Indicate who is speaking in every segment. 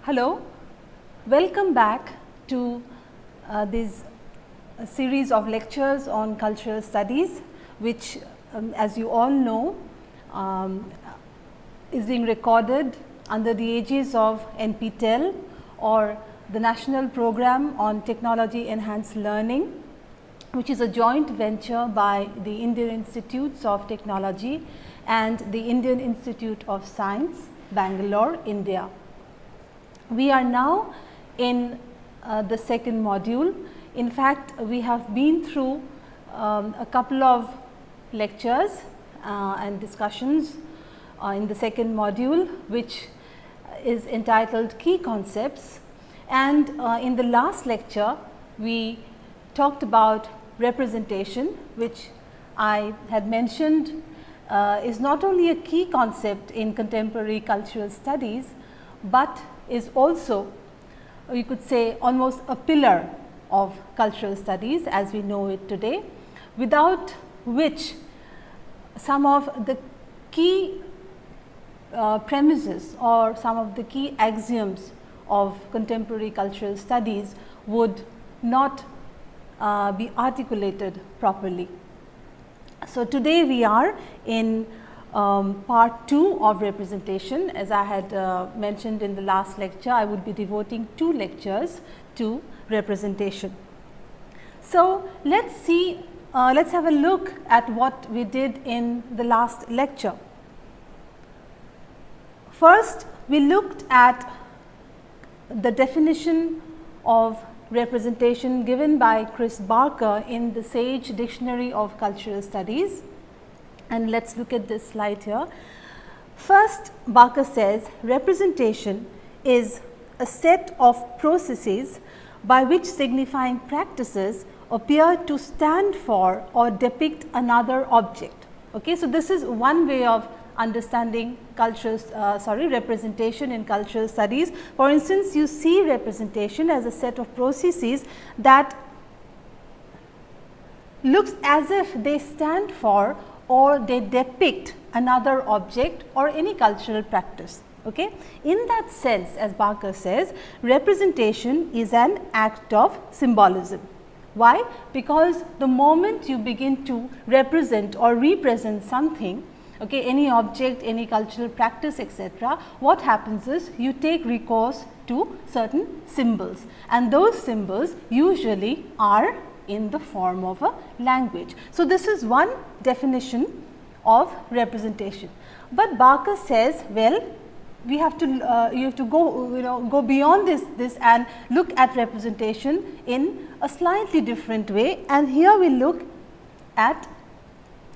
Speaker 1: Hello, welcome back to this series of lectures on cultural studies, which as you all know is being recorded under the aegis of NPTEL, or the National Program on Technology Enhanced Learning, which is a joint venture by the Indian Institutes of Technology and the Indian Institute of Science, Bangalore, India. We are now in the second module. In fact, we have been through a couple of lectures and discussions in the second module, which is entitled Key Concepts, and in the last lecture we talked about representation, which I had mentioned is not only a key concept in contemporary cultural studies, but is also, you could say, almost a pillar of cultural studies as we know it today, without which some of the key premises or some of the key axioms of contemporary cultural studies would not be articulated properly. So, today we are in part 2 of representation. As I had mentioned in the last lecture, I would be devoting 2 lectures to representation. So, let us have a look at what we did in the last lecture. First, we looked at the definition of representation given by Chris Barker in the Sage Dictionary of Cultural Studies. And let us look at this slide here. First, Barker says representation is a set of processes by which signifying practices appear to stand for or depict another object. Okay, so, this is one way of understanding representation in cultural studies. For instance, you see representation as a set of processes that looks as if they stand for or they depict another object or any cultural practice. Okay. In that sense, as Barker says, representation is an act of symbolism. Why? Because the moment you begin to represent or represent something, okay, any object, any cultural practice, etc., what happens is you take recourse to certain symbols, and those symbols usually are in the form of a language. So, this is one definition of representation. But Barker says, well, we have to you have to go beyond this and look at representation in a slightly different way, and here we look at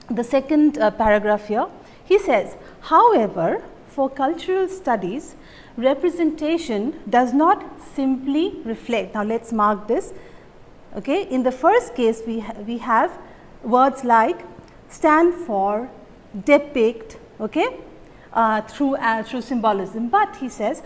Speaker 1: the second paragraph here. He says, however, for cultural studies, representation does not simply reflect. Now, let us mark this. Okay. In the first case, we have words like stand for, depict, okay, through symbolism. But he says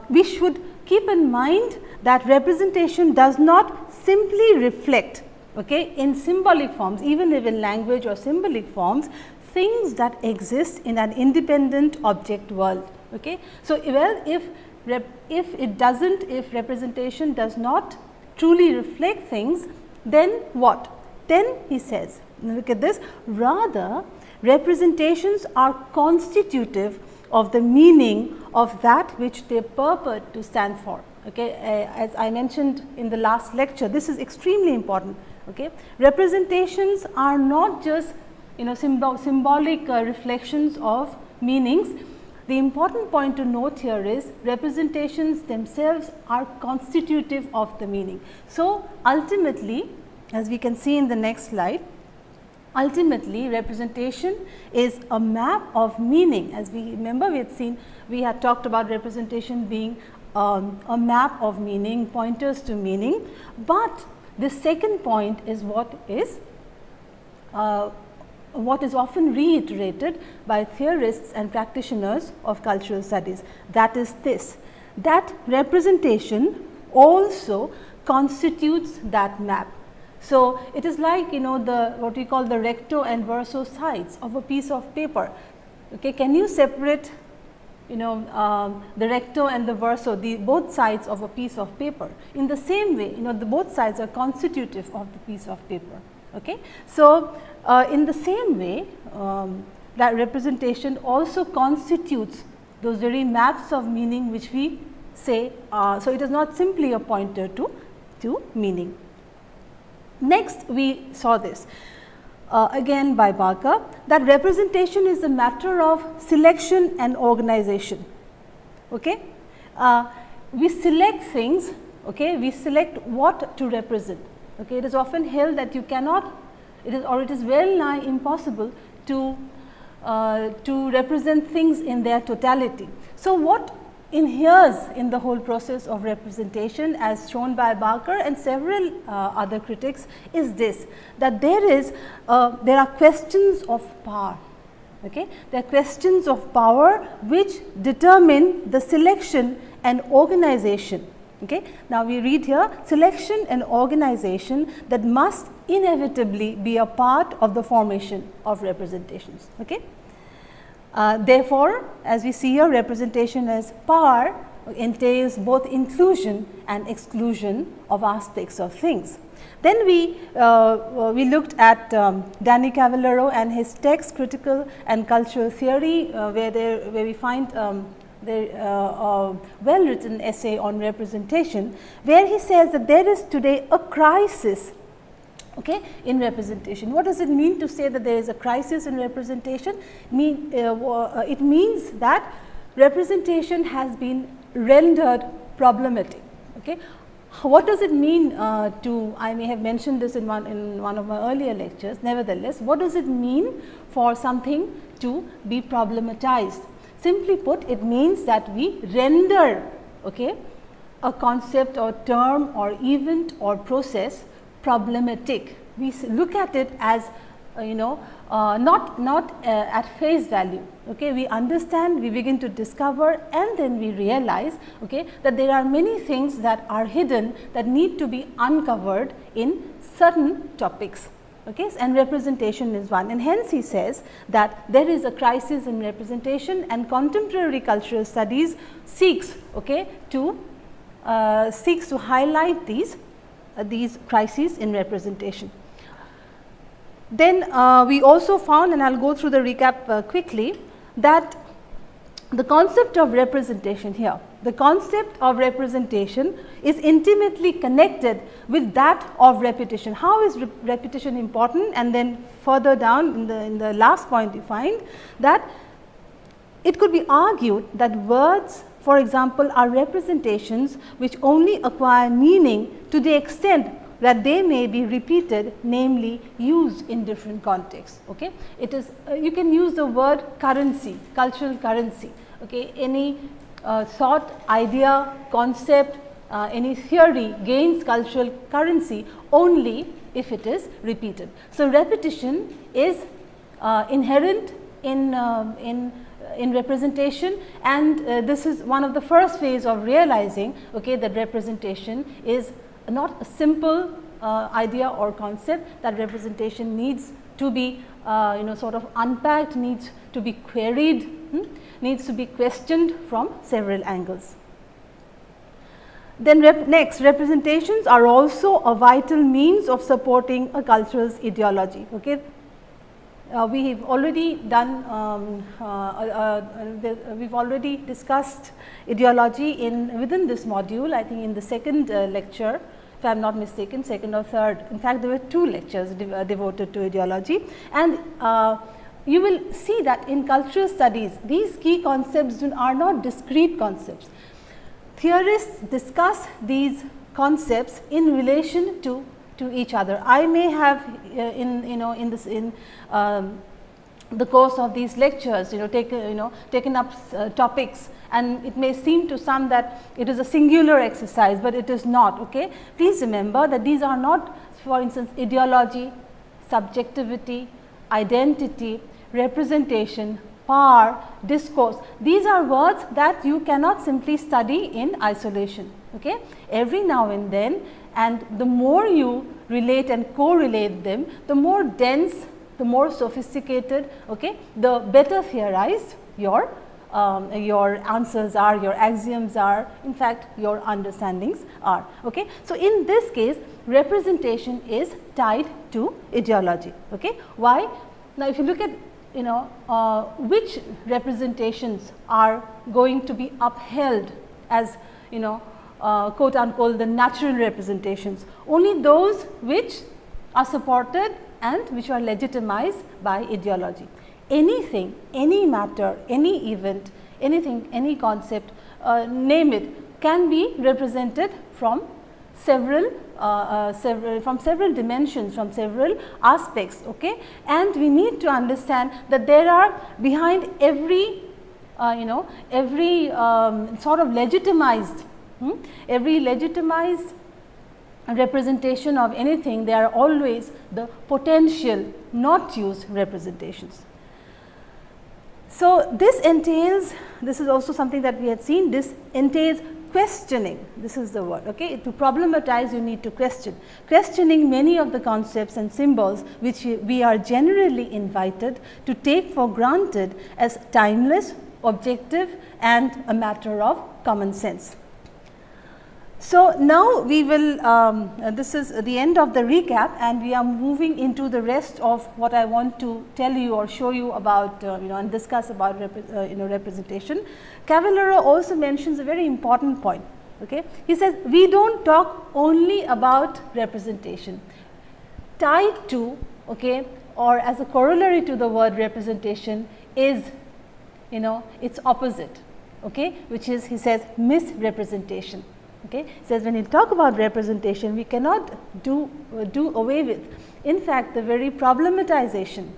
Speaker 1: we should keep in mind that representation does not simply reflect, okay, in symbolic forms, even if in language or symbolic forms, things that exist in an independent object world. Okay. So, well, if representation does not truly reflect things, then what? Then he says, look at this, rather representations are constitutive of the meaning of that which they purport to stand for. Okay. As I mentioned in the last lecture, this is extremely important. Okay. Representations are not just symbolic reflections of meanings. The important point to note here is representations themselves are constitutive of the meaning. So, ultimately, as we can see in the next slide, ultimately representation is a map of meaning. As we remember, we had talked about representation being a map of meaning, pointers to meaning, but the second point is what is often reiterated by theorists and practitioners of cultural studies, that is this, that representation also constitutes that map. So, it is like what we call the recto and verso sides of a piece of paper. Okay. Can you separate the recto and the verso, both sides of a piece of paper. In the same way, the both sides are constitutive of the piece of paper. Okay. So, in the same way, that representation also constitutes those very maps of meaning which we say. So, it is not simply a pointer to meaning. Next, we saw this again by Barker, that representation is a matter of selection and organization. Okay? We select things, okay? We select what to represent. Okay? It is often held that you cannot, it is well nigh impossible to represent things in their totality. So, what inheres in the whole process of representation, as shown by Barker and several other critics, is this, that there are questions of power. Okay? There are questions of power which determine the selection and organization. Okay? Now, we read here, selection and organization that must inevitably be a part of the formation of representations. Okay? Therefore, as we see here, representation as power entails both inclusion and exclusion of aspects of things. Then we looked at Danny Cavallaro and his text, Critical and Cultural Theory, where we find a well written essay on representation, where he says that there is today a crisis, okay, in representation. What does it mean to say that there is a crisis in representation? It means that representation has been rendered problematic. Okay. What does it mean I may have mentioned this in one of my earlier lectures, nevertheless, what does it mean for something to be problematized? Simply put, it means that we render, okay, a concept or term or event or process problematic. We look at it as not at face value. Okay, we understand, we begin to discover, and then we realize, okay, that there are many things that are hidden that need to be uncovered in certain topics. Okay, and representation is one, and hence he says that there is a crisis in representation, and contemporary cultural studies seeks, okay, to highlight these crises in representation. Then we also found, and I will go through the recap quickly, that the concept of representation here, the concept of representation is intimately connected with that of repetition. How is repetition important? And then further down in the last point you find that it could be argued that words, for example, are representations which only acquire meaning to the extent that they may be repeated, namely used in different contexts. Okay? It is you can use the word currency, cultural currency. Okay? Any thought, idea, concept, any theory gains cultural currency only if it is repeated. So, repetition is inherent in representation, and this is one of the first ways of realizing, okay, that representation is not a simple idea or concept, that representation needs to be sort of unpacked, needs to be queried, needs to be questioned from several angles. Then next, representations are also a vital means of supporting a cultural's ideology. Okay? We have already done, we've already discussed ideology within this module, I think in the second lecture, if I am not mistaken, second or third. In fact, there were 2 lectures devoted to ideology, and you will see that in cultural studies, these key concepts are not discrete concepts. Theorists discuss these concepts in relation to each other. I may have in the course of these lectures, taken up topics, and it may seem to some that it is a singular exercise, but it is not. Okay? Please remember that these are not, for instance, ideology, subjectivity, identity, representation, power, discourse. These are words that you cannot simply study in isolation. Okay? Every now and then, and the more you relate and correlate them, the more dense, the more sophisticated, okay, the better theorized your your answers are, your axioms are, in fact your understandings are. Okay. So, in this case representation is tied to ideology. Okay. Why? Now, if you look at which representations are going to be upheld as quote unquote the natural representations, only those which are supported and which are legitimized by ideology. Anything, any matter, any event, anything, any concept, name it, can be represented from several dimensions, from several aspects. Okay? And we need to understand that there are behind every sort of legitimized representation of anything, there are always the potential not used representations. So, this entails, this is also something that we had seen, this entails questioning, this is the word. Okay? To problematize, you need to question. Questioning many of the concepts and symbols which we are generally invited to take for granted as timeless, objective and a matter of common sense. So, now we will, this is the end of the recap, and we are moving into the rest of what I want to tell you or show you about and discuss about representation. Cavallaro also mentions a very important point. Okay? He says we do not talk only about representation. Tied to, okay, or as a corollary to the word representation is its opposite, okay, which is, he says, misrepresentation. Okay. He says when you talk about representation, we cannot do away with, in fact, the very problematization,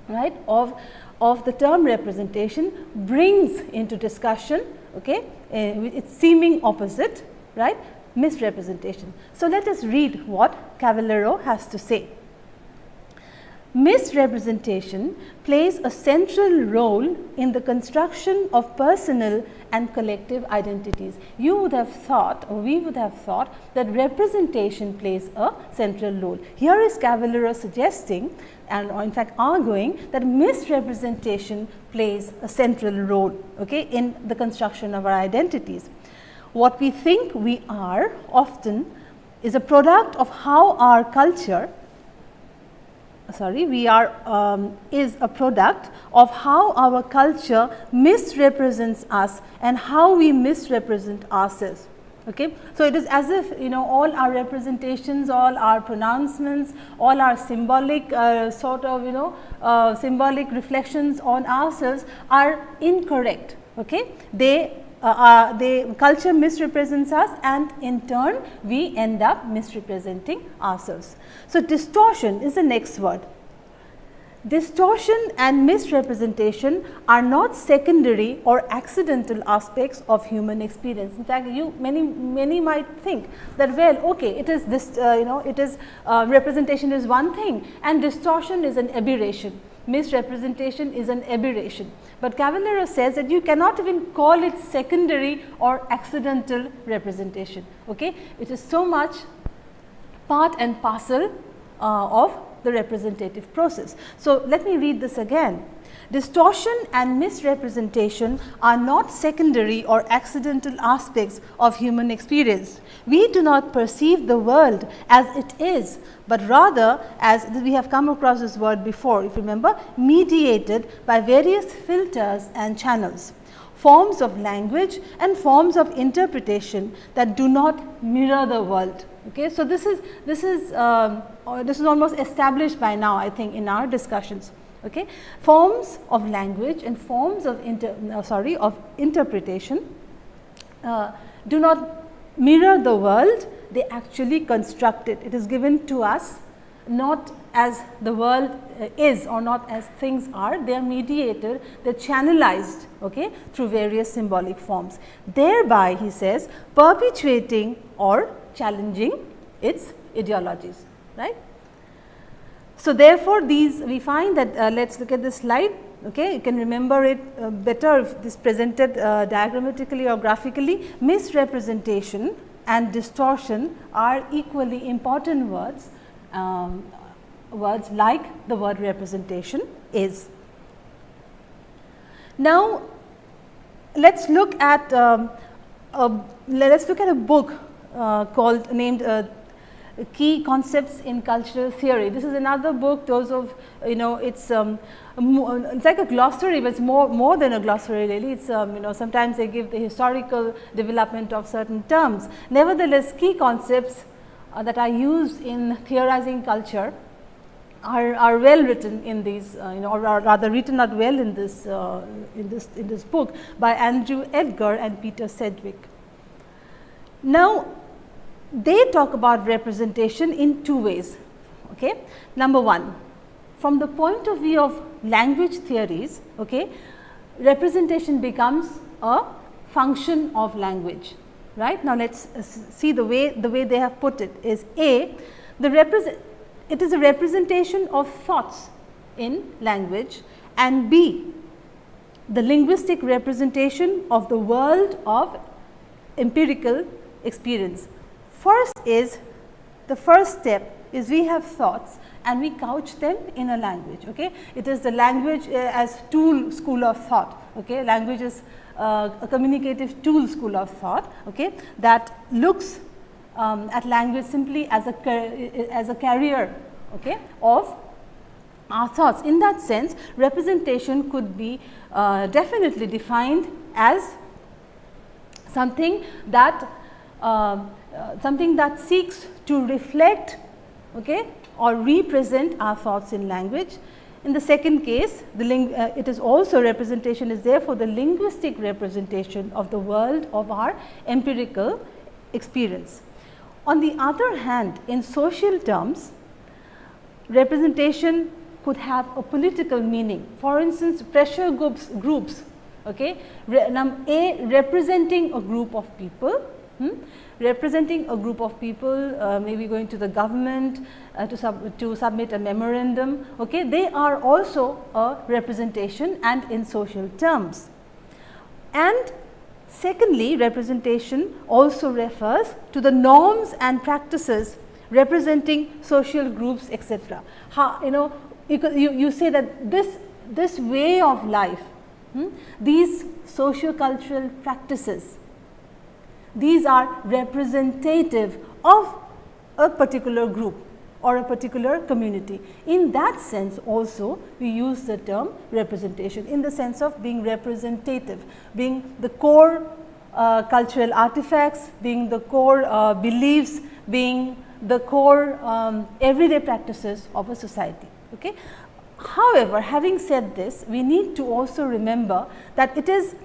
Speaker 1: right, of the term representation brings into discussion, okay, its seeming opposite, right, misrepresentation. So, let us read what Cavallaro has to say. Misrepresentation plays a central role in the construction of personal and collective identities. You would have thought, or we would have thought, that representation plays a central role. Here is Cavallaro suggesting, and or in fact arguing, that misrepresentation plays a central role, okay, in the construction of our identities. What we think we are often is a product of how our culture is a product of how our culture misrepresents us and how we misrepresent ourselves. Okay? So, it is as if all our representations, all our pronouncements, all our symbolic symbolic reflections on ourselves are incorrect. Okay? Culture misrepresents us, and in turn we end up misrepresenting ourselves. So, distortion is the next word. Distortion and misrepresentation are not secondary or accidental aspects of human experience. In fact, many might think that, well, okay, it is this representation is one thing and distortion is an aberration. Misrepresentation is an aberration, but Cavallaro says that you cannot even call it secondary or accidental representation. Okay? It is so much part and parcel of the representative process. So, let me read this again. Distortion and misrepresentation are not secondary or accidental aspects of human experience. We do not perceive the world as it is, but rather as we have come across this word before, if you remember, mediated by various filters and channels, forms of language and forms of interpretation that do not mirror the world. Okay? So, this is almost established by now, I think, in our discussions. Okay? Forms of language and forms of interpretation do not mirror the world, they actually construct it. It is given to us not as the world is or not as things are, they are mediated, they are channelized, okay, through various symbolic forms, thereby, he says, perpetuating or challenging its ideologies, right. So, therefore, these we find that let us look at this slide. Okay, you can remember it better if this presented diagrammatically or graphically. Misrepresentation and distortion are equally important words, words like the word representation is. Now, let's look at a book called named Key Concepts in Cultural Theory. This is another book. Those of it's like a glossary, but it's more than a glossary really. It's sometimes they give the historical development of certain terms. Nevertheless, key concepts that are used in theorizing culture are well written in these, or rather written out well in this book by Andrew Edgar and Peter Sedgwick. Now, they talk about representation in two ways. Okay. Number one, from the point of view of language theories, okay, representation becomes a function of language. Right. Now, let us see the way they have put it is A, it is a representation of thoughts in language, and B, the linguistic representation of the world of empirical experience. The first step is we have thoughts and we couch them in a language. Okay. It is the language as tool school of thought. Okay. Language is a communicative tool school of thought, okay, that looks at language simply as a carrier, okay, of our thoughts. In that sense, representation could be definitely defined as something that seeks to reflect, okay, or represent our thoughts in language. In the second case, it is also representation is therefore the linguistic representation of the world of our empirical experience. On the other hand, in social terms, representation could have a political meaning. For instance, pressure groups, okay, representing a group of people, representing a group of people, maybe going to the government to submit a memorandum, okay, they are also a representation and in social terms. And secondly, representation also refers to the norms and practices representing social groups, etc. How, you say that this way of life, these socio-cultural practices, these are representative of a particular group or a particular community. In that sense also we use the term representation, in the sense of being representative, being the core cultural artifacts, being the core beliefs, being the core everyday practices of a society. Okay. However, having said this, we need to also remember that it is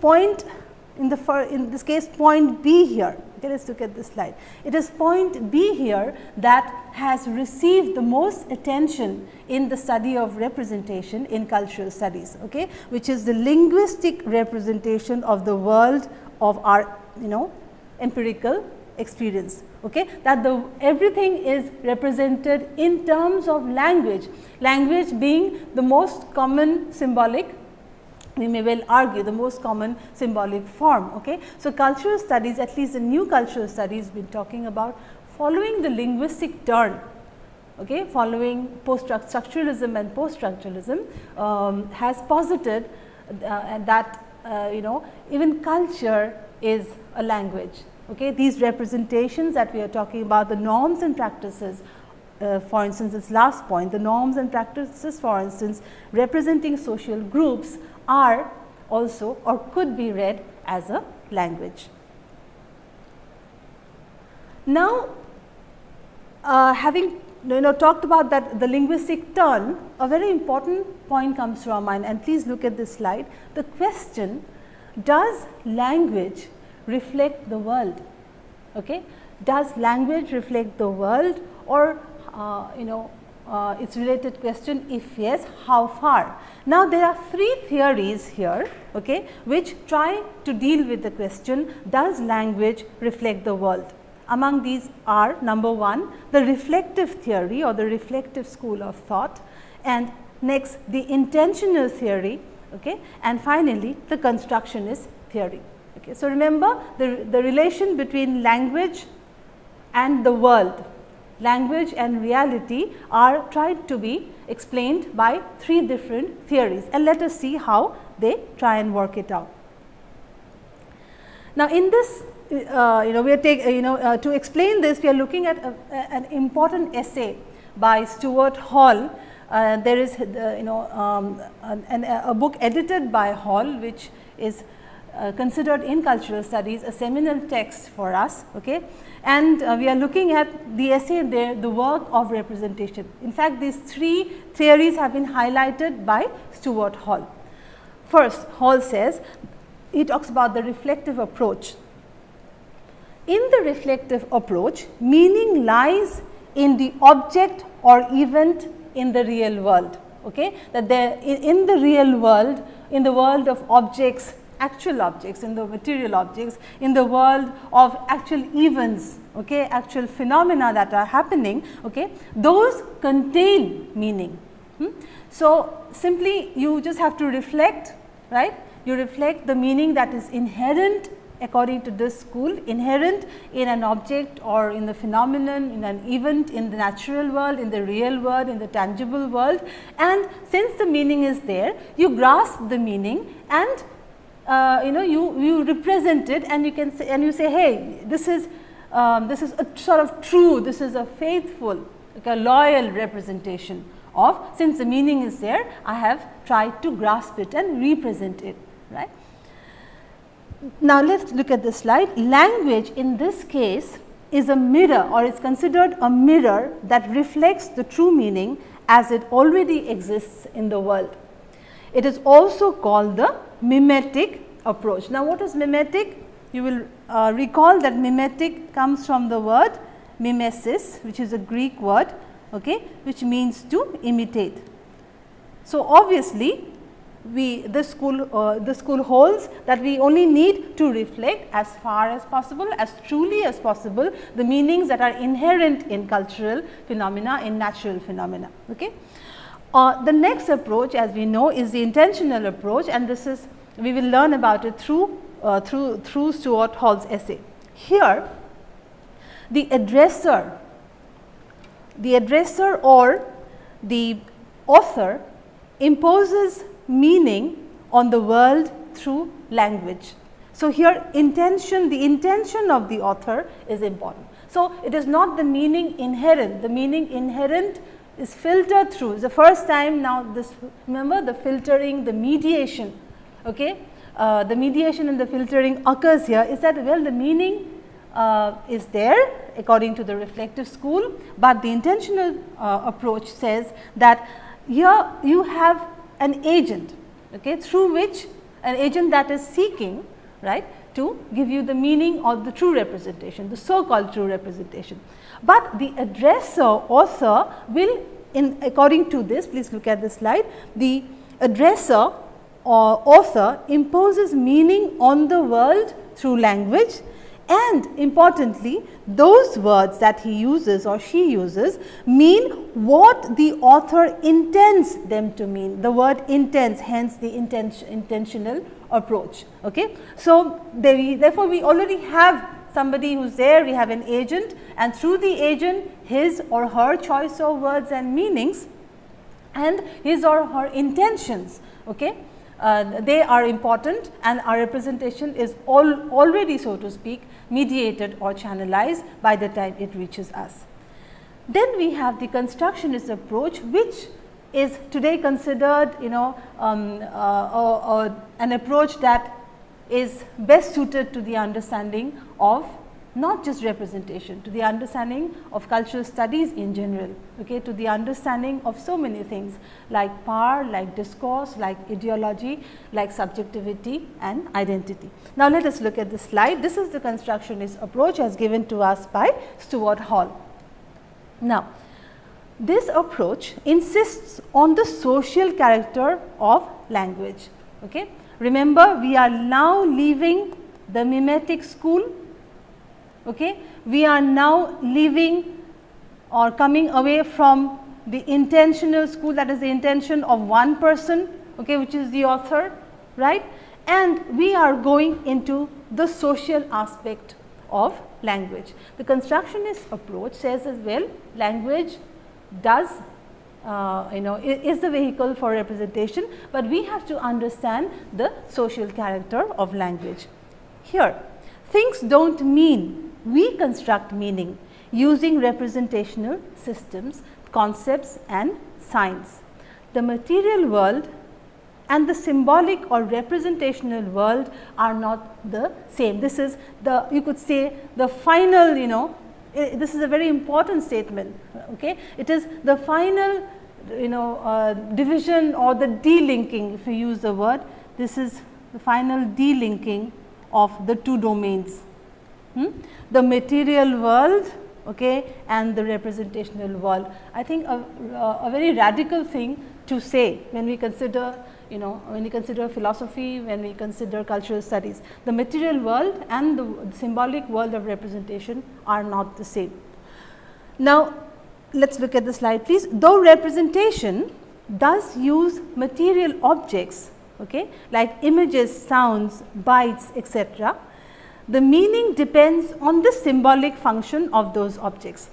Speaker 1: point in this case point B here. Okay, let us look at this slide. It is point B here that has received the most attention in the study of representation in cultural studies, okay, which is the linguistic representation of the world of our empirical experience. Okay, that everything is represented in terms of language, language being the most common symbolic, we may well argue the most common symbolic form. Okay. So, cultural studies, at least the new cultural studies been talking about following the linguistic turn, okay, following post-structuralism and post-structuralism, has posited that even culture is a language. Okay. These representations that we are talking about, the norms and practices, for instance, this last point, the norms and practices, for instance, representing social groups are also or could be read as a language. Now, having talked about that, the linguistic turn, a very important point comes to our mind, and please look at this slide. The question, does language reflect the world? Okay? Does language reflect the world, or its related question, if yes, how far? Now, there are three theories here, okay, which try to deal with the question, does language reflect the world? Among these are, number one, the reflective theory or the reflective school of thought, and next the intentional theory, okay, and finally the constructionist theory. Okay. So, remember the relation between language and the world language and reality are tried to be explained by 3 different theories, and let us see how they try and work it out. Now, in this we are to explain this, we are looking at an important essay by Stuart Hall. There is a book edited by Hall, which is considered in cultural studies a seminal text for us, okay? And we are looking at the essay there, the work of representation. In fact, these 3 theories have been highlighted by Stuart Hall. First, Hall says, he talks about the reflective approach. In the reflective approach, meaning lies in the object or event in the real world, okay? That there in the real world, in the world of objects, actual objects, in the material objects, in the world of actual events, okay, actual phenomena that are happening, okay, those contain meaning. So, simply you just have to reflect, right? You reflect the meaning that is inherent, according to this school, inherent in an object or in the phenomenon, in an event, in the natural world, in the real world, in the tangible world, and since the meaning is there, you grasp the meaning and you represent it, and you can say, and you say, hey, this is a sort of true, this is a faithful, like a loyal representation of, since the meaning is there, I have tried to grasp it and represent it, right. Now, let us look at the slide. Language in this case is a mirror, or is considered a mirror that reflects the true meaning as it already exists in the world. It is also called the mimetic approach. Now, what is mimetic? You will recall that mimetic comes from the word mimesis, which is a Greek word, okay, which means to imitate. So, obviously, the school holds that we only need to reflect as far as possible, as truly as possible, the meanings that are inherent in cultural phenomena, in natural phenomena. Okay. The next approach, as we know, is the intentional approach, and this is, we will learn about it through Stuart Hall's essay. Here, the addresser or the author imposes meaning on the world through language. So, here the intention of the author is important. So, it is not the meaning inherent, the meaning inherent is filtered through. It's the first time now this, remember the filtering, the mediation, okay. The mediation and the filtering occurs here is that, well, the meaning is there according to the reflective school, but the intentional approach says that here you have an agent, okay, through which an agent that is seeking, right, to give you the meaning of the true representation, the so called true representation. But the addresser, author will, according to this, please look at the slide, the addresser or author imposes meaning on the world through language, and importantly, those words that he uses or she uses mean what the author intends them to mean. The word intends, hence the intentional approach. Okay. So, therefore, we already have somebody who is there, we have an agent, and through the agent his or her choice of words and meanings and his or her intentions. Okay. They are important, and our representation is already, so to speak, mediated or channelized by the time it reaches us. Then we have the constructionist approach, which is today considered, an approach that is best suited to the understanding of not just representation, to the understanding of cultural studies in general, okay, to the understanding of so many things like power, like discourse, like ideology, like subjectivity and identity. Now, let us look at this slide. This is the constructionist approach as given to us by Stuart Hall. Now, this approach insists on the social character of language. Okay. Remember, we are now leaving the mimetic school. Okay. We are now leaving or coming away from the intentional school, that is the intention of one person, okay, which is the author, right, and we are going into the social aspect of language. The constructionist approach says as well, language does is the vehicle for representation, but we have to understand the social character of language. Here, things do not mean, we construct meaning using representational systems, concepts and signs. The material world and the symbolic or representational world are not the same. This is the, you could say, the final, this is a very important statement. Okay? It is the final division or the delinking, if you use the word, this is the final delinking of the two domains, the material world, okay, and the representational world. I think a very radical thing to say when we consider, when we consider philosophy, when we consider cultural studies. The material world and the symbolic world of representation are not the same. Now, let us look at the slide please. Though representation does use material objects, okay, like images, sounds, bytes, etc., the meaning depends on the symbolic function of those objects.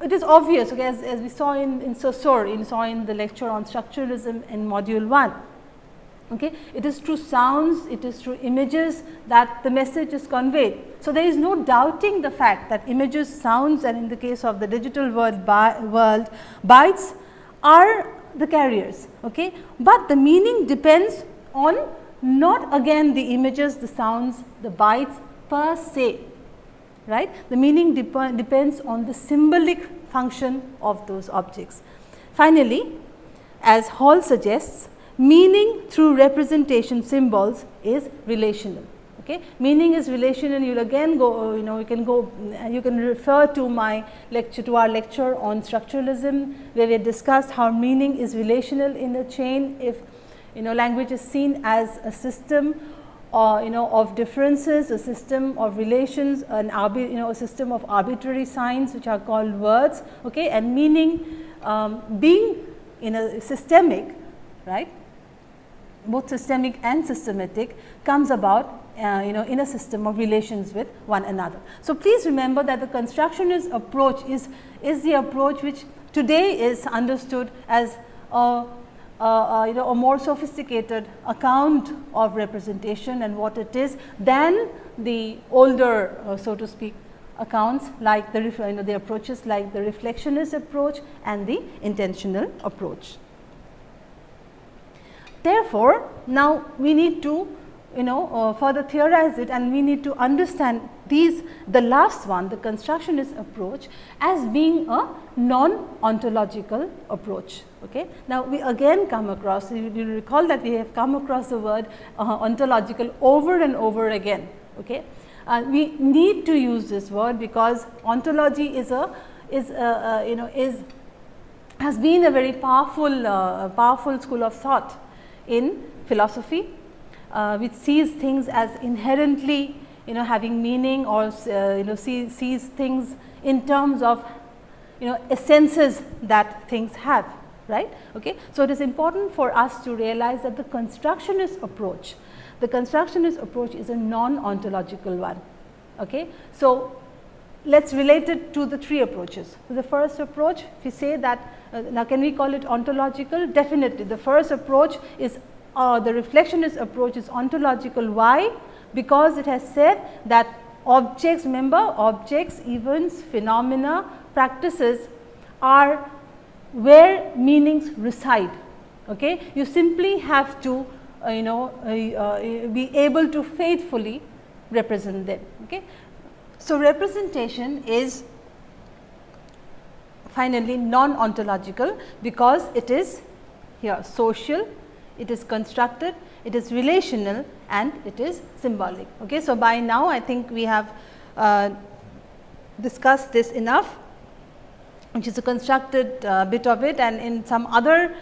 Speaker 1: It is obvious, okay, as we saw in Saussure, saw in the lecture on structuralism in module 1. Okay. It is through sounds, it is through images that the message is conveyed. So, there is no doubting the fact that images, sounds, and in the case of the digital world, bytes are the carriers, okay. But the meaning depends on not again the images, the sounds, the bytes per se, right. The meaning depends on the symbolic function of those objects. Finally, as Hall suggests, meaning through representation symbols is relational. Okay. Meaning is relational. You will again go, you can refer to my lecture, to our lecture on structuralism, where we discussed how meaning is relational in a chain. If language is seen as a system of differences, a system of relations, a system of arbitrary signs which are called words, okay, and meaning being systemic, right, both systemic and systematic, comes about in a system of relations with one another. So, please remember that the constructionist approach is the approach which today is understood as a more sophisticated account of representation and what it is than the older, so to speak, accounts like the approaches like the reflectionist approach and the intentional approach. Therefore, now we need to further theorize it, and we need to understand the last one, the constructionist approach, as being a non-ontological approach. Okay. Now, we again come across, you will recall that we have come across the word ontological over and over again. Okay. We need to use this word because ontology has been a very powerful school of thought in philosophy, which sees things as inherently having meaning, or sees things in terms of essences that things have, right. Okay. So, it is important for us to realize that the constructionist approach is a non-ontological one. Okay. So, let us relate it to the three approaches. So, the first approach, if we say that now can we call it ontological? Definitely. The first approach is the reflectionist approach is ontological. Why? Because it has said that objects, remember, objects, events, phenomena, practices are where meanings reside. Okay. You simply have to be able to faithfully represent them. Okay. So, representation is finally non-ontological because it is here social, it is constructed, it is relational, and it is symbolic. Okay. So, by now I think we have discussed this enough, which is a constructed bit of it, and in some other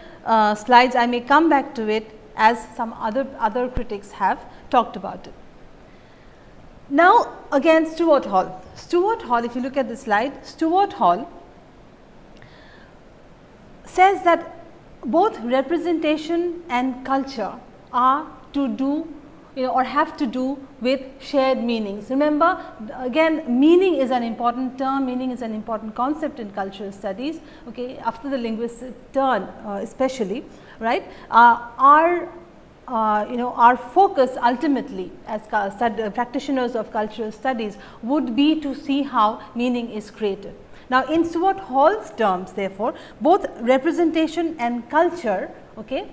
Speaker 1: slides I may come back to it as some other critics have talked about it. Now, again Stuart Hall. Stuart Hall, if you look at the slide, Stuart Hall says that both representation and culture are to do or have to do with shared meanings. Remember, again, meaning is an important term, meaning is an important concept in cultural studies, okay, after the linguistic turn especially, right. Our focus ultimately as practitioners of cultural studies would be to see how meaning is created. Now, in Stuart Hall's terms, therefore, both representation and culture, okay,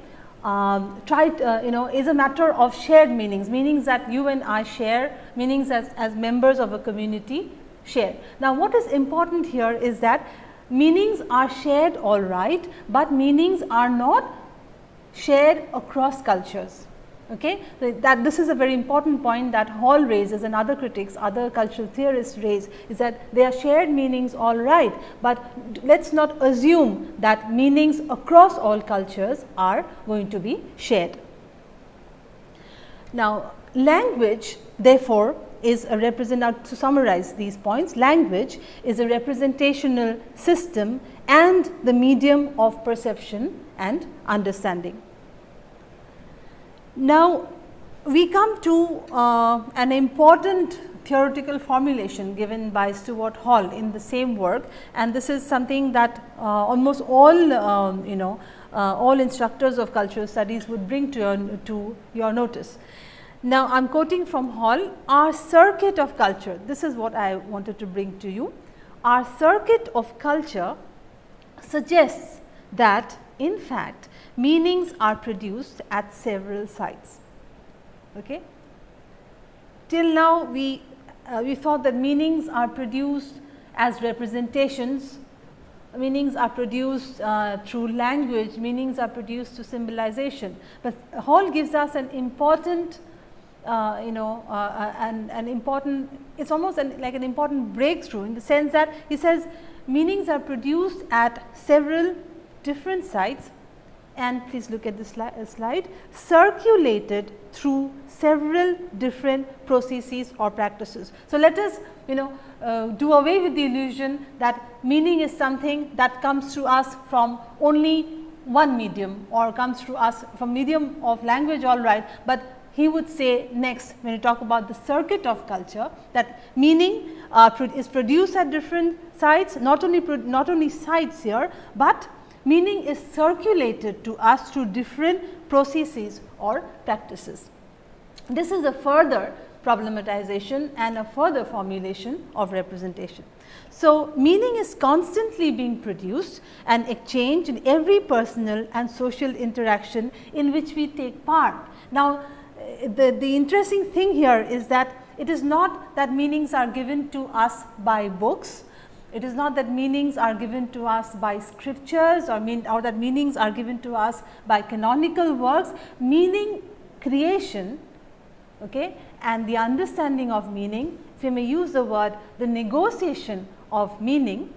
Speaker 1: is a matter of shared meanings, meanings that you and I share, meanings as members of a community share. Now, what is important here is that meanings are shared, all right, but meanings are not shared across cultures. Okay, that this is a very important point that Hall raises and other critics, other cultural theorists raise, is that they are shared meanings, all right, but let's not assume that meanings across all cultures are going to be shared. Now, language therefore is a to summarize these points, language is a representational system and the medium of perception and understanding. Now, we come to an important theoretical formulation given by Stuart Hall in the same work, and this is something that almost all all instructors of cultural studies would bring to your notice. Now, I am quoting from Hall, our circuit of culture, this is what I wanted to bring to you. Our circuit of culture suggests that in fact meanings are produced at several sites. Okay. Till now we thought that meanings are produced as representations, meanings are produced through language, meanings are produced through symbolization, but Hall gives us an important an important, it's almost like an important breakthrough in the sense that he says meanings are produced at several different sites, and please look at this slide, circulated through several different processes or practices. So, let us do away with the illusion that meaning is something that comes to us from only one medium or comes to us from medium of language, all right, but he would say next when we talk about the circuit of culture that meaning is produced at different sites, not only sites here, but meaning is circulated to us through different processes or practices. This is a further problematization and a further formulation of representation. So, meaning is constantly being produced and exchanged in every personal and social interaction in which we take part. Now, the interesting thing here is that it is not that meanings are given to us by books. It is not that meanings are given to us by scriptures or that meanings are given to us by canonical works. Meaning creation, okay, and the understanding of meaning, if you may use the word, the negotiation of meaning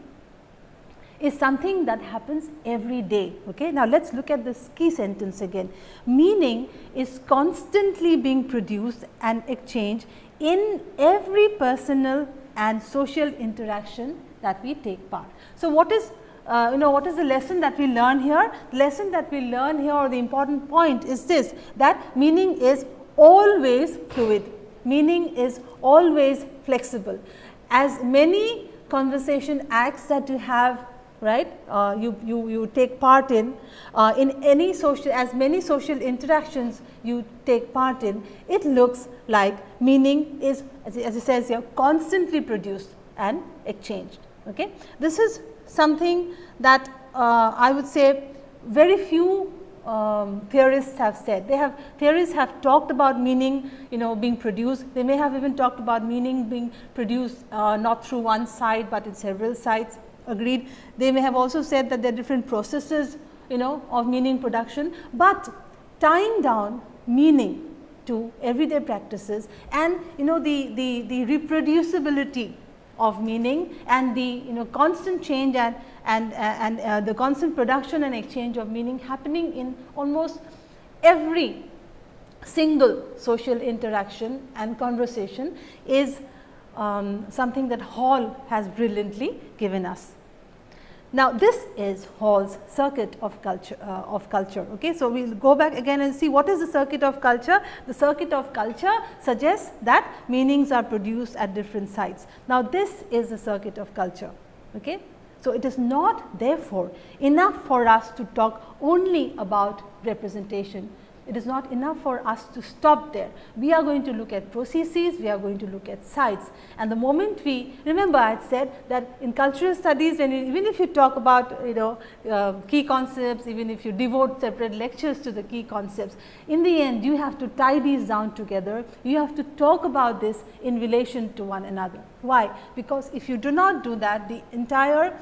Speaker 1: is something that happens every day. Okay. Now, let us look at this key sentence again. Meaning is constantly being produced and exchanged in every personal and social interaction that we take part. So, what is what is the lesson that we learn here? The lesson that we learn here, or the important point, is this, that meaning is always fluid, meaning is always flexible. As many conversation acts that you have, right, you take part in any social, as many social interactions you take part in, it looks like meaning is, as it says here, constantly produced and exchanged. Okay. This is something that I would say very few theorists have said. Theorists have talked about meaning being produced. They may have even talked about meaning being produced not through one site, but in several sites. Agreed. They may have also said that there are different processes of meaning production, but tying down meaning to everyday practices and the reproducibility of meaning and the constant change and the constant production and exchange of meaning happening in almost every single social interaction and conversation is something that Hall has brilliantly given us. Now, this is Hall's circuit of culture. Okay. So, we will go back again and see what is the circuit of culture. The circuit of culture suggests that meanings are produced at different sites. Now, this is the circuit of culture. Okay. So, it is not therefore enough for us to talk only about representation. It is not enough for us to stop there. We are going to look at processes, we are going to look at sites, and the moment we remember, I had said that in cultural studies, when even if you talk about key concepts, even if you devote separate lectures to the key concepts, in the end you have to tie these down together. You have to talk about this in relation to one another. Why? Because if you do not do that, the entire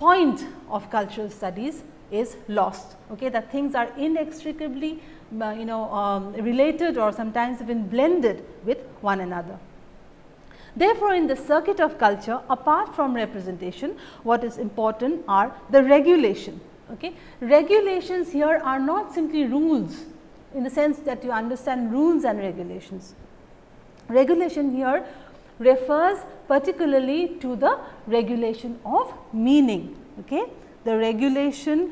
Speaker 1: point of cultural studies is lost. Okay, that things are inextricably related or sometimes even blended with one another. Therefore, in the circuit of culture, apart from representation, what is important are the regulation. Okay. Regulations here are not simply rules in the sense that you understand rules and regulations. Regulation here refers particularly to the regulation of meaning. Okay. The regulation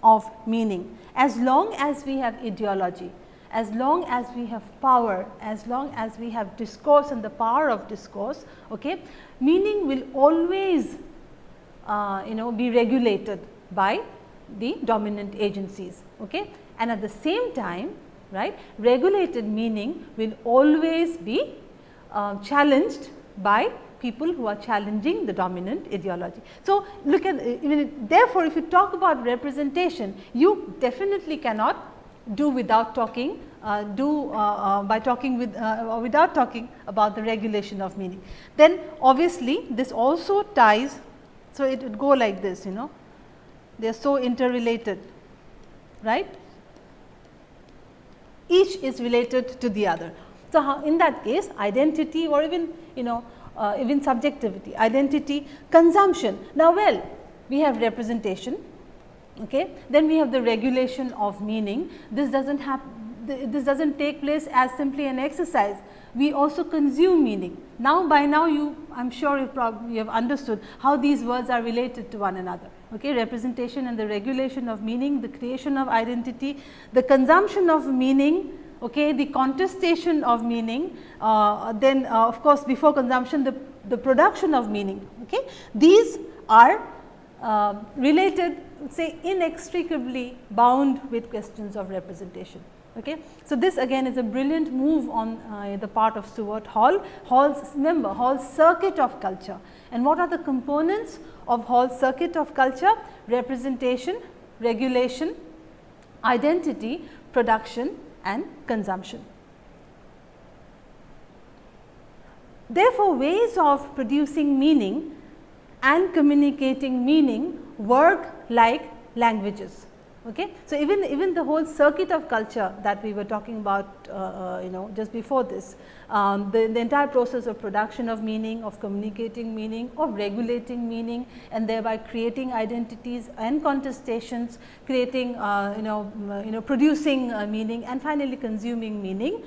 Speaker 1: of meaning. As long as we have ideology, as long as we have power, as long as we have discourse and the power of discourse, okay, meaning will always be regulated by the dominant agencies. Okay. And at the same time, right, regulated meaning will always be challenged by people who are challenging the dominant ideology. So, look at therefore, if you talk about representation, you definitely cannot do without talking without talking about the regulation of meaning. Then obviously, this also ties, so it would go like this, they are so interrelated, right. Each is related to the other. So, in that case, identity or even even subjectivity, identity, consumption. Now, well, we have representation, okay. Then we have the regulation of meaning. This doesn't take place as simply an exercise. We also consume meaning. Now, by now I am sure you have understood how these words are related to one another. Okay. Representation and the regulation of meaning, the creation of identity, the consumption of meaning, okay, the contestation of meaning, then of course, before consumption the production of meaning. Okay. These are related, say, inextricably bound with questions of representation. Okay. So, this again is a brilliant move on the part of Stuart Hall. Hall's circuit of culture. And what are the components of Hall's circuit of culture? Representation, regulation, identity, production and consumption. Therefore, ways of producing meaning and communicating meaning work like languages. Okay. So, even the whole circuit of culture that we were talking about just before this, the entire process of production of meaning, of communicating meaning, of regulating meaning, and thereby creating identities and contestations, creating producing meaning and finally consuming meaning,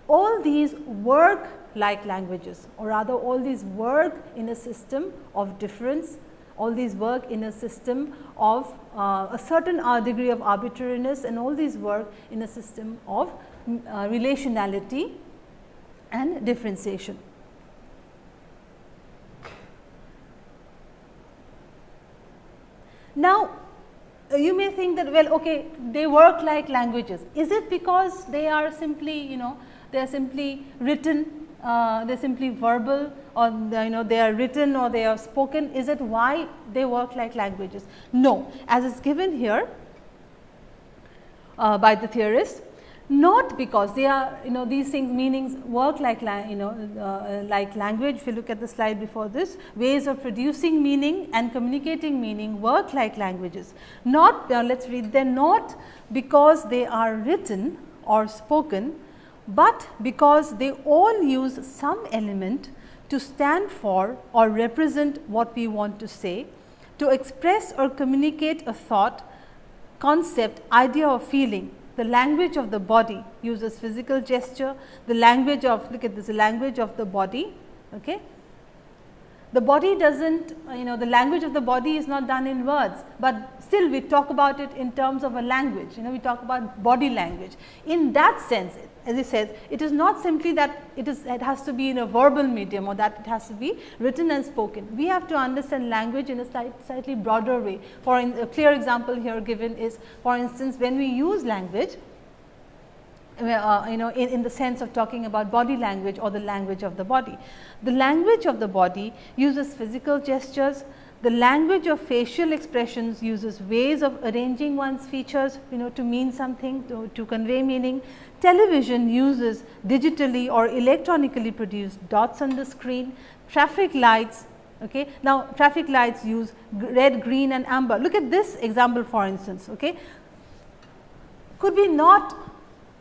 Speaker 1: all these work like languages, or rather all these work in a system of difference, all these work in a system of a certain degree of arbitrariness, and all these work in a system of relationality and differentiation. Now, you may think that, well, okay, they work like languages. Is it because they are simply, they are simply written, they are simply verbal, or they are written or they are spoken? Is it why they work like languages? No, as is given here by the theorist, not because they are, these things, meanings work like like language. If you look at the slide before this, ways of producing meaning and communicating meaning work like languages. Not, let us read, they are not because they are written or spoken, but because they all use some element to stand for or represent what we want to say, to express or communicate a thought, concept, idea or feeling. The language of the body uses physical gesture, the language of, look at this, the language of the body, okay, The body does not, the language of the body is not done in words, but still we talk about it in terms of a language, we talk about body language. In that sense, as he says, it is not simply that it has to be in a verbal medium or that it has to be written and spoken. We have to understand language in a slightly broader way. For a clear example here given is, for instance, when we use language, in the sense of talking about body language or the language of the body. The language of the body uses physical gestures. The language of facial expressions uses ways of arranging one's features, to mean something, to convey meaning. Television uses digitally or electronically produced dots on the screen. Traffic lights, okay. Now, traffic lights use red, green and amber. Look at this example, for instance, okay. Could we not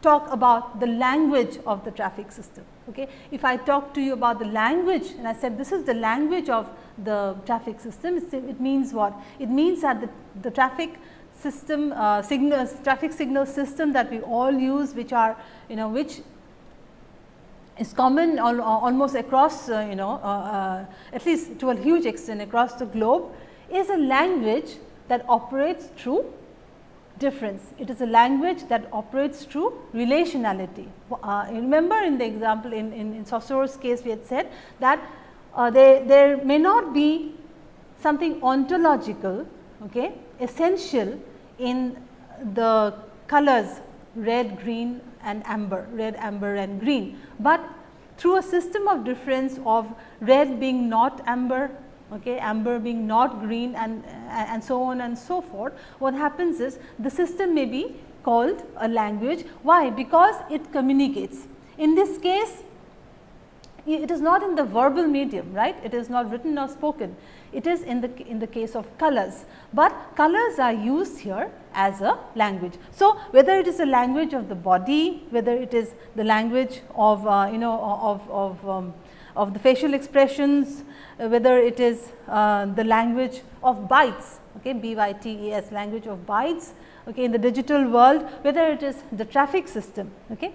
Speaker 1: talk about the language of the traffic system? Okay. If I talk to you about the language and I said this is the language of the traffic system, it means what? It means that the traffic system traffic signal system that we all use, which are which is common almost across at least to a huge extent across the globe, is a language that operates through difference. It is a language that operates through relationality. Remember in the example in Saussure's case, we had said that there may not be something ontological, okay, essential in the colors red, green and amber, red, amber and green, but through a system of difference of red being not amber, okay, amber being not green and so on and so forth, what happens is the system may be called a language. Why? Because it communicates. In this case, it is not in the verbal medium, right? It is not written or spoken. It is in the case of colors, but colors are used here as a language. So, whether it is a language of the body, whether it is the language of of the facial expressions, whether it is the language of bytes, okay, BYTES, language of bytes, okay, in the digital world, whether it is the traffic system. Okay.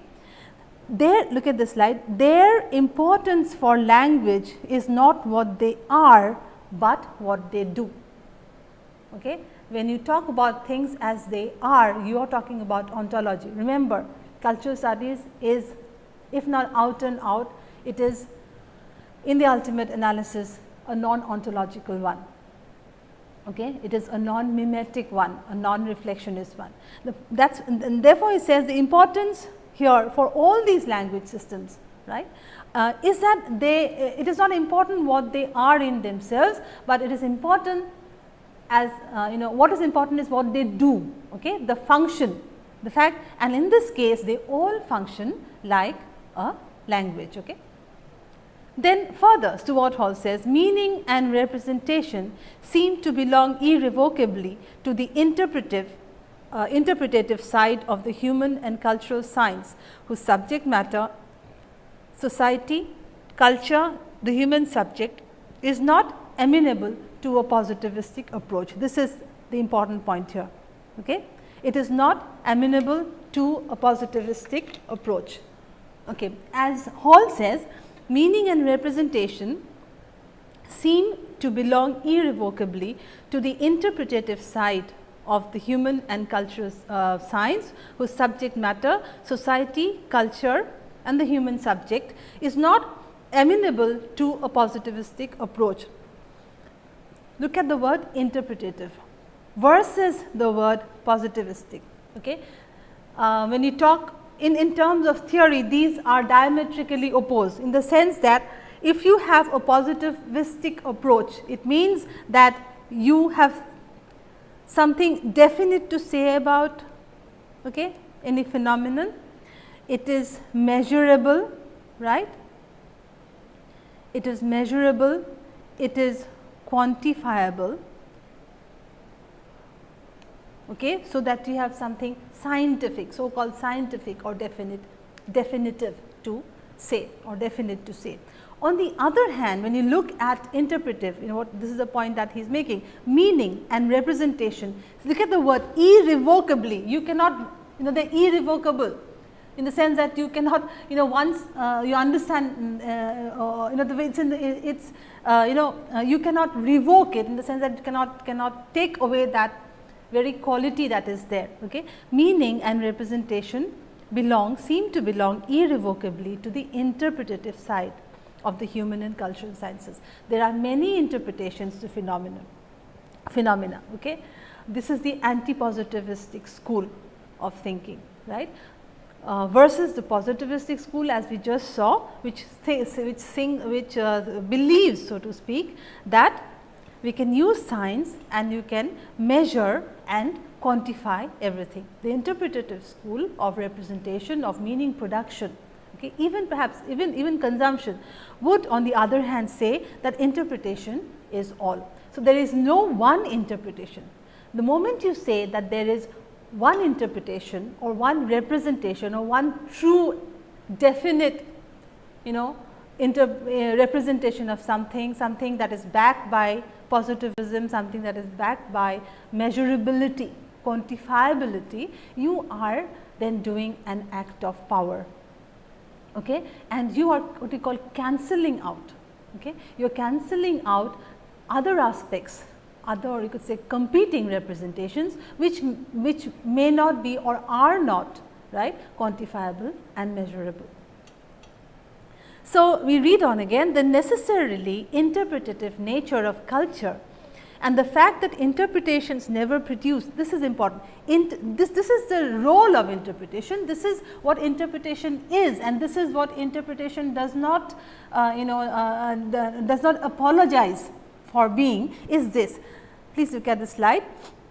Speaker 1: Look at this slide, their importance for language is not what they are, but what they do. Okay. When you talk about things as they are, you are talking about ontology. Remember, cultural studies is, if not out and out, it is in the ultimate analysis a non-ontological one. Okay. It is a non-mimetic one, a non-reflectionist one. And therefore, it says the importance here for all these language systems, right, is that it is not important what they are in themselves, but it is important as what is important is what they do, okay, the function, the fact, and in this case they all function like a language. Okay. Then further, Stuart Hall says, meaning and representation seem to belong irrevocably to the interpretative side of the human and cultural science, whose subject matter, society, culture, the human subject, is not amenable to a positivistic approach. This is the important point here. Okay. It is not amenable to a positivistic approach. Okay. As Hall says, meaning and representation seem to belong irrevocably to the interpretative side of the human and cultural science, whose subject matter, society, culture and the human subject is not amenable to a positivistic approach. Look at the word interpretative versus the word positivistic. Okay. When you talk in terms of theory, these are diametrically opposed, in the sense that if you have a positivistic approach, it means that you have something definite to say about, okay, any phenomenon. It is measurable, right? It is measurable, it is quantifiable, okay, so that you have something scientific, so called scientific or definitive to say or definite to say. On the other hand, when you look at interpretive, this is the point that he is making, meaning and representation. So look at the word irrevocably, you cannot, they are irrevocable. in the sense that you cannot, once you understand, the way it's you cannot revoke it, in the sense that you cannot take away that very quality that is there. Okay. Meaning and representation seem to belong irrevocably to the interpretative side of the human and cultural sciences. There are many interpretations to phenomena. Okay. This is the anti-positivistic school of thinking, right, versus the positivistic school, as we just saw, which believes, so to speak, that we can use science and you can measure and quantify everything. The interpretative school of representation, of meaning production, okay, even perhaps even consumption, would on the other hand say that interpretation is all. So, there is no one interpretation. The moment you say that there is one interpretation or one representation or one true definite representation of something that is backed by positivism, something that is backed by measurability, quantifiability, you are then doing an act of power, okay, and you are what we call cancelling out. Okay. You are cancelling out other aspects, or you could say competing representations, which may not be or are not, right, quantifiable and measurable. So, we read on again, the necessarily interpretative nature of culture and the fact that interpretations never produce, this is important, this is the role of interpretation, this is what interpretation is, and this is what interpretation does not does not apologize for being, is this. Please look at the slide.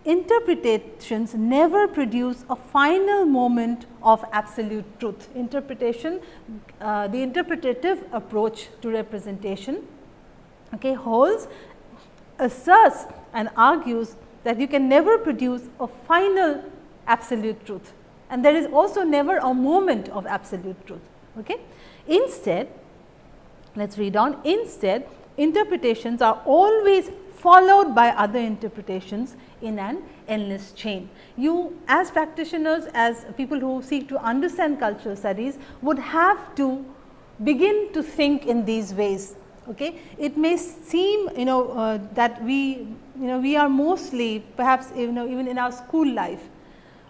Speaker 1: Interpretations never produce a final moment of absolute truth. Interpretation, the interpretative approach to representation, okay, holds, asserts and argues that you can never produce a final absolute truth, and there is also never a moment of absolute truth. Okay. Instead, let us read on. Instead, interpretations are always followed by other interpretations in an endless chain. You, as practitioners, as people who seek to understand cultural studies, would have to begin to think in these ways. Okay. It may seem that we are mostly, perhaps even in our school life,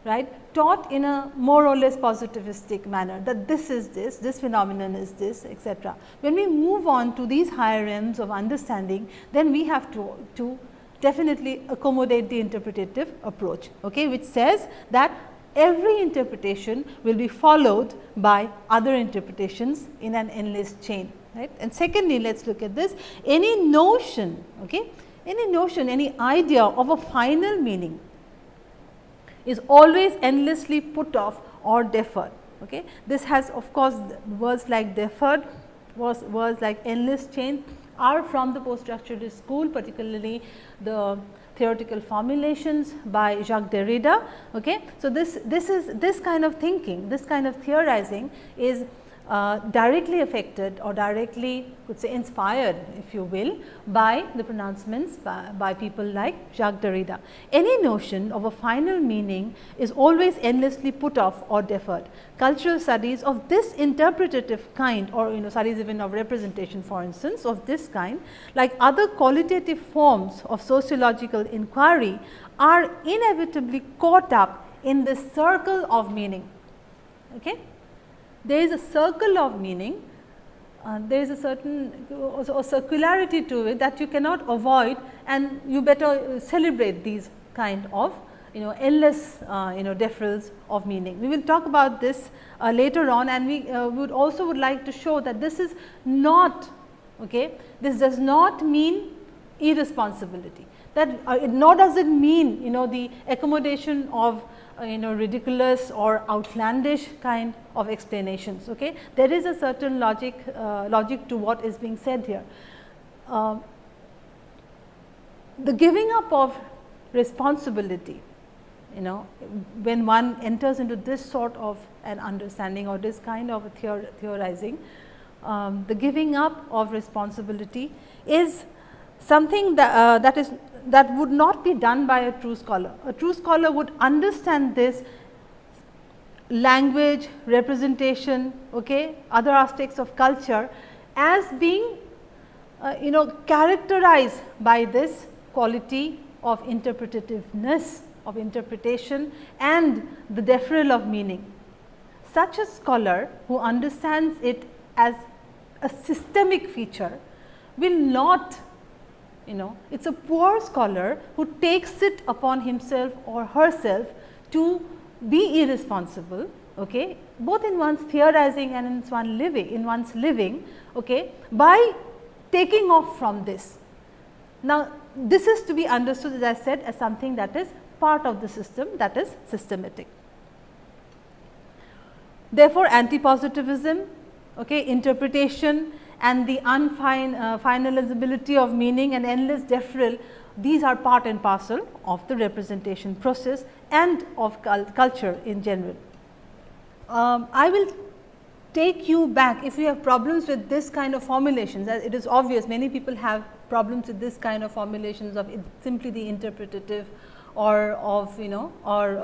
Speaker 1: right, taught in a more or less positivistic manner, that this is this phenomenon is this, etc. When we move on to these higher realms of understanding, then we have to definitely accommodate the interpretative approach, okay, which says that every interpretation will be followed by other interpretations in an endless chain, right. And secondly, let us look at this. Any notion, okay, any idea of a final meaning is always endlessly put off or deferred. Okay. This has, of course, words like deferred, words like endless chain are from the post-structuralist school, particularly the theoretical formulations by Jacques Derrida. Okay. So, this kind of thinking, this kind of theorizing is directly affected or directly, could say, inspired, if you will, by the pronouncements by people like Jacques Derrida. Any notion of a final meaning is always endlessly put off or deferred. Cultural studies of this interpretative kind, or studies even of representation, for instance, of this kind, like other qualitative forms of sociological inquiry, are inevitably caught up in the circle of meaning. Okay. There is a circle of meaning, there is a certain circularity to it that you cannot avoid, and you better celebrate these kind of endless deferrals of meaning. We will talk about this later on, and we would like to show that this is not, okay, this does not mean irresponsibility, that nor does it mean the accommodation of ridiculous or outlandish kind of explanations. Okay. There is a certain logic to what is being said here. The giving up of responsibility, when one enters into this sort of an understanding or this kind of a theorizing, the giving up of responsibility is something that would not be done by a true scholar. A true scholar would understand this language, representation, okay, other aspects of culture as being characterized by this quality of interpretativeness, of interpretation and the deferral of meaning. Such a scholar who understands it as a systemic feature will not, it is a poor scholar who takes it upon himself or herself to be irresponsible, okay, both in one's theorizing and in one's living, okay, by taking off from this. Now, this is to be understood, as I said, as something that is part of the system, that is systematic. Therefore, anti-positivism, okay, interpretation and the finalizability of meaning and endless deferral, these are part and parcel of the representation process and of culture in general. I will take you back, if you have problems with this kind of formulations, as it is obvious many people have problems with this kind of formulations of simply the interpretative or of or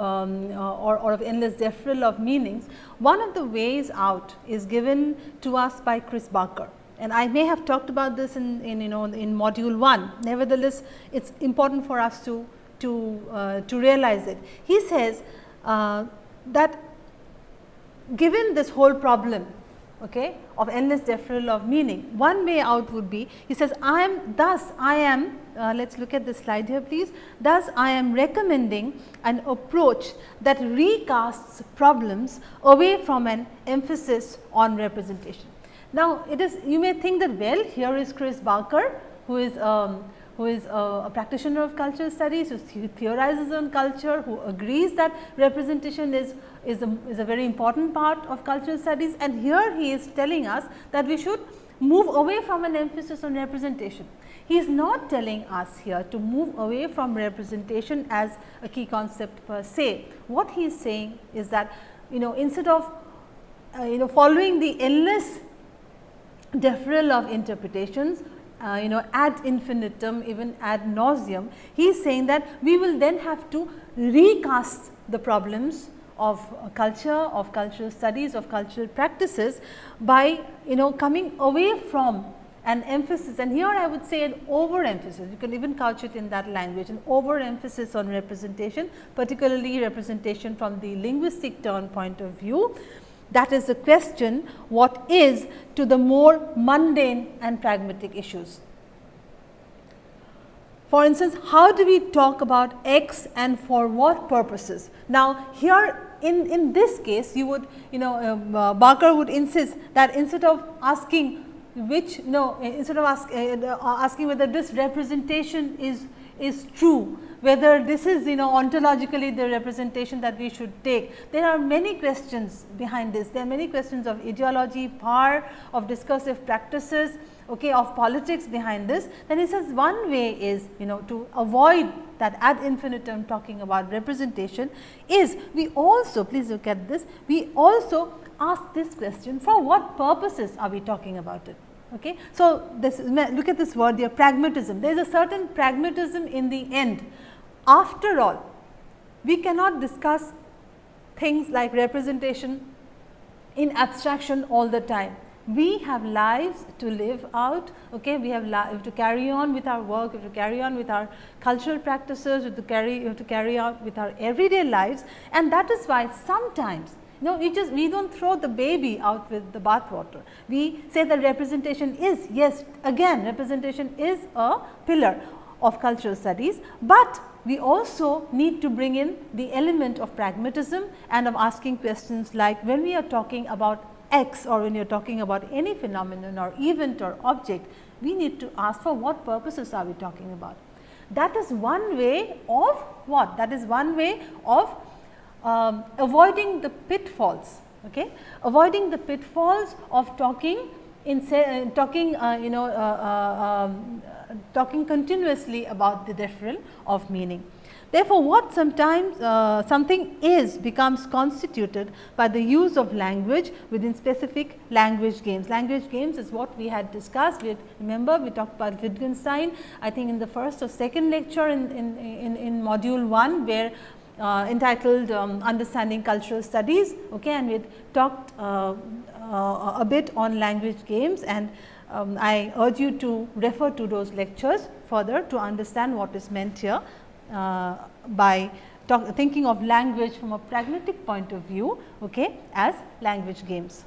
Speaker 1: of endless deferral of meanings. One of the ways out is given to us by Chris Barker, and I may have talked about this in module 1. Nevertheless, it is important for us to realize it. He says that given this whole problem, okay, of endless deferral of meaning, one way out would be, he says, let us look at this slide here please, thus I am recommending an approach that recasts problems away from an emphasis on representation. Now, it is, you may think that, well, here is Chris Barker, who is a practitioner of cultural studies, who theorizes on culture, who agrees that representation is a very important part of cultural studies, and here he is telling us that we should move away from an emphasis on representation. He is not telling us here to move away from representation as a key concept per se. What he is saying is that, instead of following the endless deferral of interpretations, ad infinitum, even ad nauseum, he is saying that we will then have to recast the problems of culture, of cultural studies, of cultural practices by coming away from an emphasis, and here I would say an overemphasis, you can even couch it in that language, an overemphasis on representation, particularly representation from the linguistic turn point of view. That is the question, what is to the more mundane and pragmatic issues. For instance, how do we talk about X and for what purposes? Now, here in this case, you would, Barker would insist that instead of asking instead of asking whether this representation is true, whether this is ontologically the representation that we should take. There are many questions behind this. There are many questions of ideology, power, of discursive practices, okay, of politics behind this. Then he says one way is to avoid that ad infinitum talking about representation is we also, please look at this, we also ask this question, for what purposes are we talking about it? Okay. So, look at this word there, pragmatism. There is a certain pragmatism in the end. After all, we cannot discuss things like representation in abstraction all the time. We have lives to live out, okay. We have to carry on with our work, we have to carry on with our cultural practices, we have to carry on with our everyday lives, and that is why sometimes we do not throw the baby out with the bathwater. We say that representation is, yes, again representation is a pillar of cultural studies, but we also need to bring in the element of pragmatism and of asking questions like, when we are talking about X or when you are talking about any phenomenon or event or object, we need to ask for what purposes are we talking about. That is one way of what? That is one way of avoiding the pitfalls, okay, avoiding the pitfalls of talking talking continuously about the deferral of meaning. Therefore, what sometimes something is becomes constituted by the use of language within specific language games. Language games is what we had discussed. Remember, we talked about Wittgenstein, I think in the first or second lecture in module 1, where entitled Understanding Cultural Studies, okay, and we talked a bit on language games, and I urge you to refer to those lectures further to understand what is meant here by thinking of language from a pragmatic point of view, okay, as language games.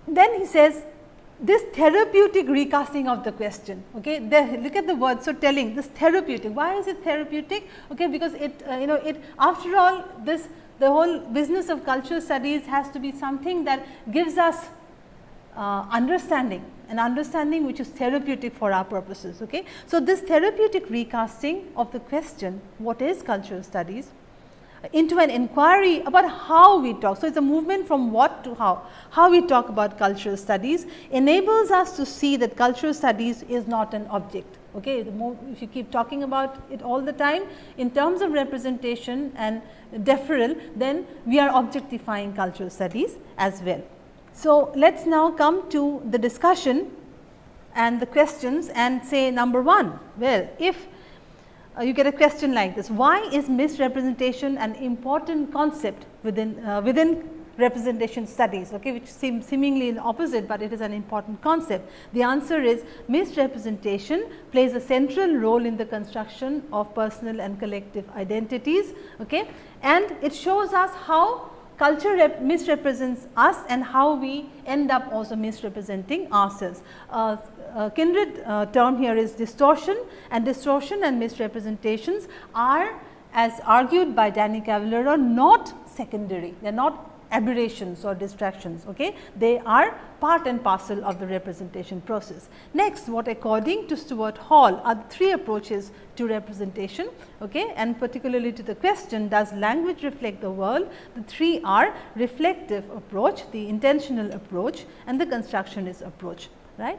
Speaker 1: Then he says this therapeutic recasting of the question, okay, look at the word, so telling, this therapeutic. Why is it therapeutic? Okay, because it it, after all, the whole business of cultural studies has to be something that gives us understanding, an understanding which is therapeutic for our purposes. Okay. So, this therapeutic recasting of the question, what is cultural studies, into an inquiry about how we talk. So, it is a movement from what to how we talk about cultural studies enables us to see that cultural studies is not an object. Okay. If you keep talking about it all the time in terms of representation and deferral, then we are objectifying cultural studies as well. So, let us now come to the discussion and the questions and say number 1. Well, if you get a question like this, why is misrepresentation an important concept within representation studies, okay, which seems seemingly opposite, but it is an important concept. The answer is misrepresentation plays a central role in the construction of personal and collective identities, okay, and it shows us how culture misrepresents us and how we end up also misrepresenting ourselves. Kindred term here is distortion, and distortion and misrepresentations are, as argued by Danny Cavallaro, not secondary, they are not aberrations or distractions, okay. They are part and parcel of the representation process. Next, what according to Stuart Hall are the 3 approaches to representation, okay, and particularly to the question, does language reflect the world? The 3 are reflective approach, the intentional approach, and the constructionist approach, right.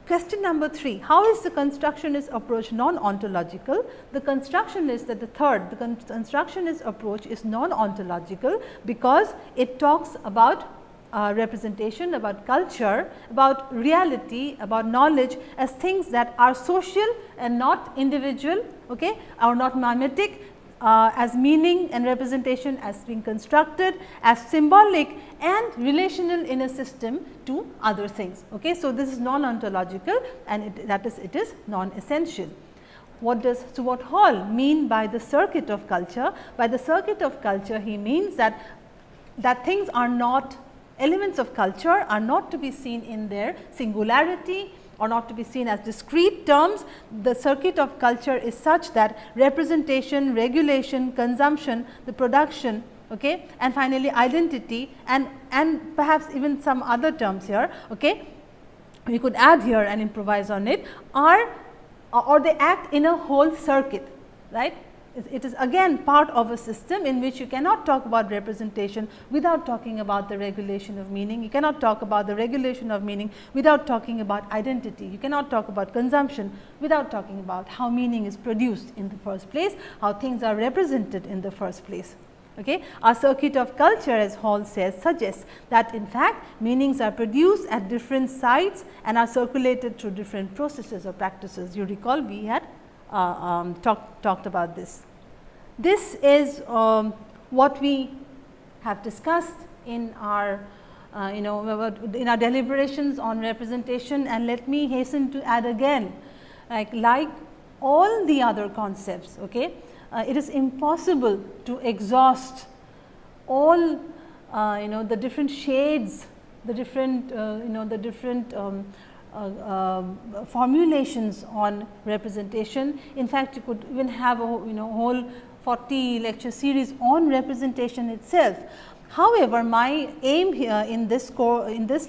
Speaker 1: Question number 3, how is the constructionist approach non-ontological? The constructionist, the third, the constructionist approach is non-ontological because it talks about representation, about culture, about reality, about knowledge as things that are social and not individual, okay, or not mimetic, as meaning and representation as being constructed, as symbolic and relational in a system to other things. Okay. So, this is non-ontological and it is non-essential. What does Stuart Hall mean by the circuit of culture? By the circuit of culture, he means that things are not, elements of culture are not to be seen in their singularity or not to be seen as discrete terms. The circuit of culture is such that representation, regulation, consumption, the production, okay, and finally identity and perhaps even some other terms here, okay, we could add here and improvise on it, are or they act in a whole circuit, right. It is again part of a system in which you cannot talk about representation without talking about the regulation of meaning. You cannot talk about the regulation of meaning without talking about identity. You cannot talk about consumption without talking about how meaning is produced in the first place, how things are represented in the first place. Okay. Our circuit of culture, as Hall says, suggests that in fact meanings are produced at different sites and are circulated through different processes or practices. You recall we had talked about this. This is what we have discussed in our in our deliberations on representation, and let me hasten to add again, like all the other concepts, okay, it is impossible to exhaust all the different shades, the different the different formulations on representation. In fact, you could even have a whole 40 lecture series on representation itself. However, my aim here in this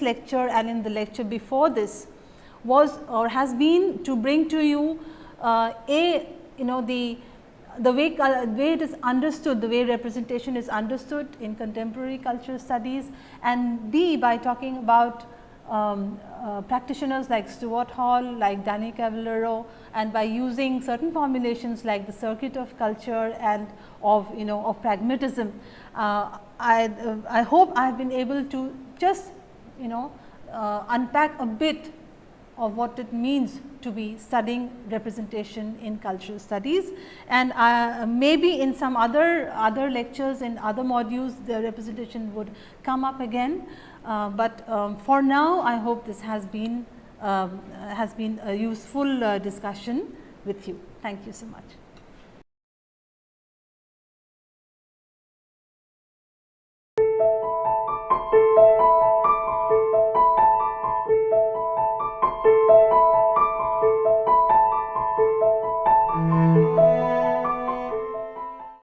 Speaker 1: lecture and in the lecture before this was or has been to bring to you the way it is understood, the way representation is understood in contemporary cultural studies, and B, by talking about practitioners like Stuart Hall, like Danny Cavallaro, and by using certain formulations like the circuit of culture and of pragmatism. I hope I have been able to just unpack a bit of what it means to be studying representation in cultural studies, and maybe in some other lectures in other modules the representation would come up again, but for now I hope this has been a useful discussion with you. Thank you so much.